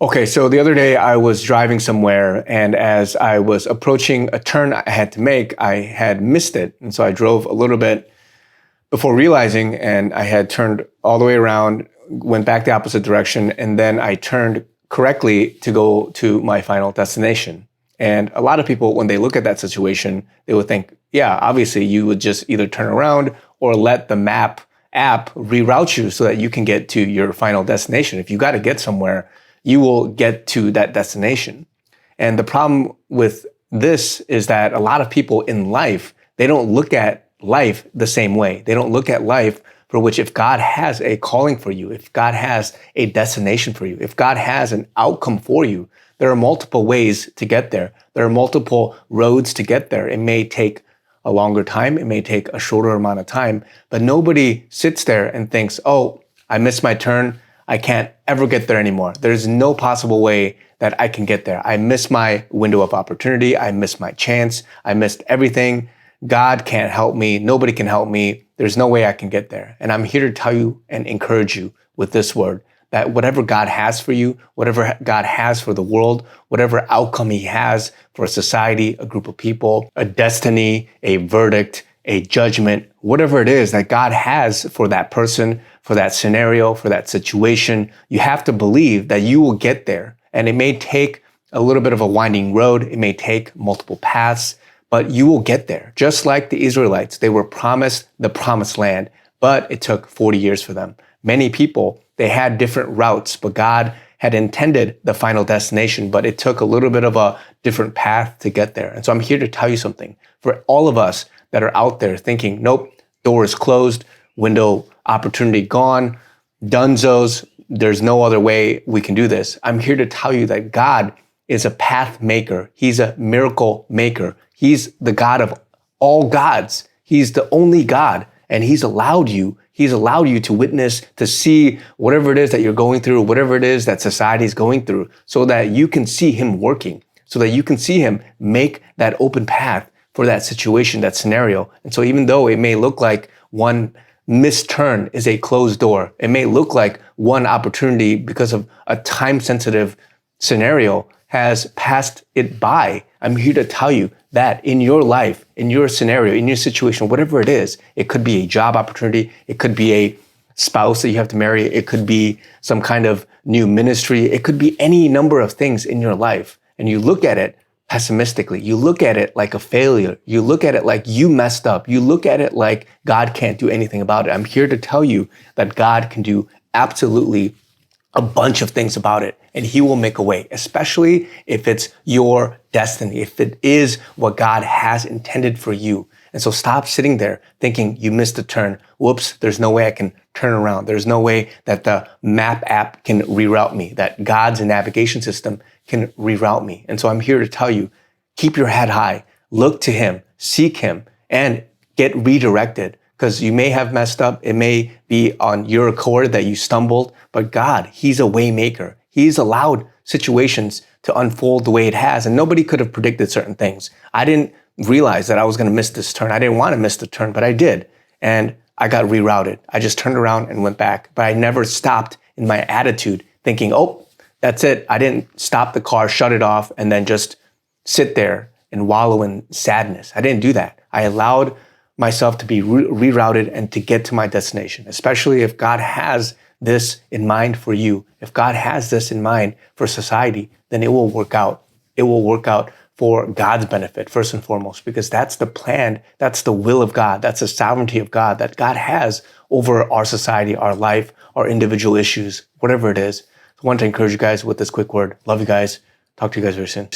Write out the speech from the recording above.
Okay, so the other day I was driving somewhere, and as I was approaching a turn I had to make, I had missed it. And so I drove a little bit before realizing, and I had turned all the way around, went back the opposite direction, and then I turned correctly to go to my final destination. And a lot of people, when they look at that situation, they would think, yeah, obviously you would just either turn around or let the map app reroute you so that you can get to your final destination. If you got to get somewhere, you will get to that destination. And the problem with this is that a lot of people in life, they don't look at life the same way. They don't look at life for which, if God has a calling for you, if God has a destination for you, if God has an outcome for you, there are multiple ways to get there. There are multiple roads to get there. It may take a longer time. It may take a shorter amount of time, but nobody sits there and thinks, oh, I missed my turn. I can't ever get there anymore. There's no possible way that I can get there. I missed my window of opportunity. I missed my chance. I missed everything. God can't help me. Nobody can help me. There's no way I can get there. And I'm here to tell you and encourage you with this word that whatever God has for you, whatever God has for the world, whatever outcome he has for a society, a group of people, a destiny, a verdict, a judgment, whatever it is that God has for that person, for that scenario, for that situation, you have to believe that you will get there. And it may take a little bit of a winding road. It may take multiple paths, but you will get there. Just like the Israelites, they were promised the promised land, but it took 40 years for them. Many people, they had different routes, but God had intended the final destination, but it took a little bit of a different path to get there. And so I'm here to tell you something. For all of us that are out there thinking, nope, door is closed, window opportunity gone, dunzos, there's no other way we can do this. I'm here to tell you that God is a path maker. He's a miracle maker. He's the God of all gods. He's the only God, and he's allowed you to witness, to see whatever it is that you're going through, whatever it is that society is going through, so that you can see him working, so that you can see him make that open path for that situation, that scenario. And so even though it may look like one missed turn is a closed door, it may look like one opportunity because of a time-sensitive scenario has passed it by, I'm here to tell you that in your life, in your scenario, in your situation, whatever it is, it could be a job opportunity, it could be a spouse that you have to marry, it could be some kind of new ministry, it could be any number of things in your life. And you look at it pessimistically, you look at it like a failure, you look at it like you messed up, you look at it like God can't do anything about it. I'm here to tell you that God can do absolutely a bunch of things about it, and he will make a way, especially if it's your destiny, if it is what God has intended for you. And so stop sitting there thinking you missed a turn. Whoops, there's no way I can turn around. There's no way that the map app can reroute me, that God's navigation system can reroute me. And so I'm here to tell you, keep your head high, look to him, seek him, and get redirected. Because you may have messed up. It may be on your accord that you stumbled, but God, he's a way maker. He's allowed situations to unfold the way it has, and nobody could have predicted certain things. I didn't realize that I was going to miss this turn. I didn't want to miss the turn, but I did. And I got rerouted. I just turned around and went back, but I never stopped in my attitude thinking, oh, that's it. I didn't stop the car, shut it off, and then just sit there and wallow in sadness. I didn't do that. I allowed myself to be rerouted and to get to my destination, especially if God has this in mind for you. If God has this in mind for society, then it will work out. It will work out for God's benefit, first and foremost, because that's the plan, that's the will of God, that's the sovereignty of God that God has over our society, our life, our individual issues, whatever it is. I want to encourage you guys with this quick word. Love you guys. Talk to you guys very soon.